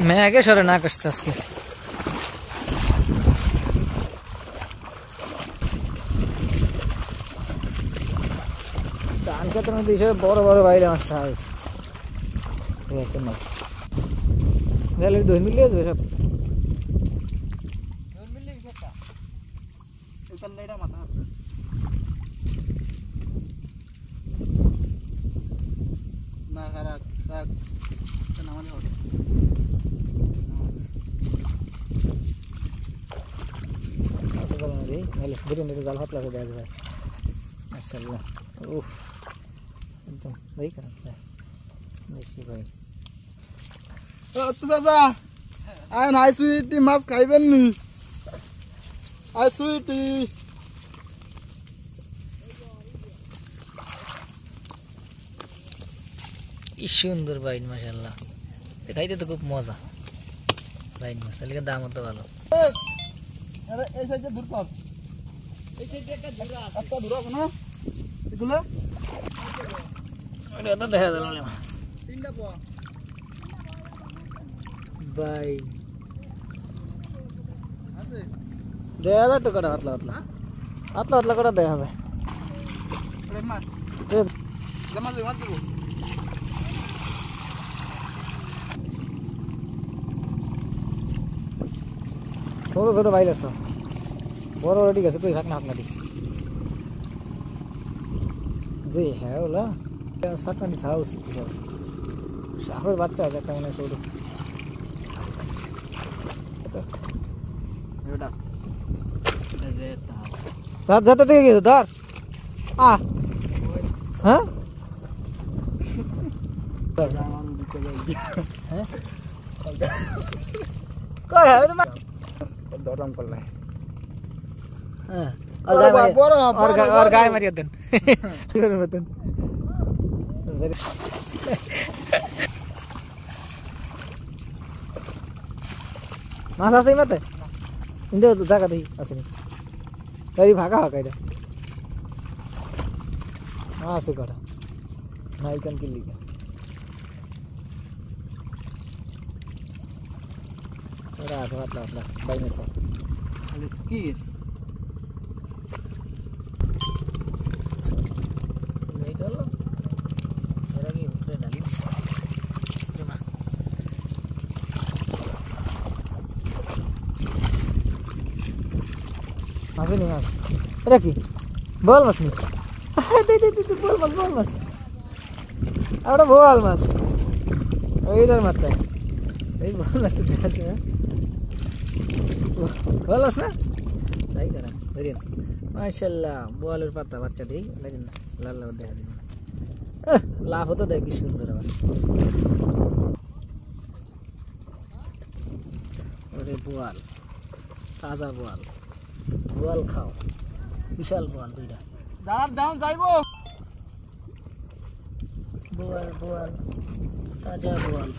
मैं आगे सर ना कष्ट আজকে ধান ক্ষেতের মধ্যে এসব বড় বড় বাইরে মাছ থাকে দেখতে না গেলে 2 মিলিয়ে দেবে সব 2 মিলিয়ে সেটা এই কল্লাইটা মাথা না খারাপ রাখ নামালে হবে Vale, miren itu jalan hot lah sudah ada. Masyaallah. एकदम baik kan? Mesti baik. Oh, tu saja. Ayo naik sweetie mas kaiben ni. Ayo sweetie. সুন্দর বাইন মাশাআল্লাহ দেখাইতে তো খুব মজা বাইন মাশাআল্লাহ এর দামও তো ভালো আরে এই সাইডে দূর কর এই সাইডে একটা দূর আছে না এগুলো ওটা তো দেখা গেল না তিনটা পাওয়া বাই আছে দেখা যায় তো কটা হাতলা হাতলা হাতলা হাতলা কটা দেখা যায় আরে মার জমা জমা দিব ছোট ছোট বাইল আছে বড় বড় ঠিক আছে তুই থাক না হাত নাটি যে হ্যাঁ ওলা থাক নাটি খাওয়া উচিত সব সাপের বাচ্চা আছে একটা মনে হয় ছোট রাত যাতে থেকে গেছে ধর হ্যাঁ কই হবে তোমার দরদাম করলে হ্যাঁ और गाय मारिया देन मतन मासा सही मत इंदे जागा दही असली करी भागा हा कायदा हां से करा नाइकन किल्ली का ora asla baine sa কি नहीं कर लो मेरा की ऊपर डाली मासे नहीं मास रखी बोल मास नहीं दे बोल मास ahora बोल मास इधर मत है এই बोल मास तो আছে না बोल मास ना नहीं करा ধরিয়ে মাশাআল্লাহ বোয়ালের পাতা বাচ্চা দেই লাগেন না লাল লাল দেখা দিন লাভ হতো দেখ কি সুন্দর আবার ওরে বোয়াল তাজা বোয়াল খাও বিশাল বোয়াল দুইটা যার দাম যাইবো বোয়াল তাজা বোয়াল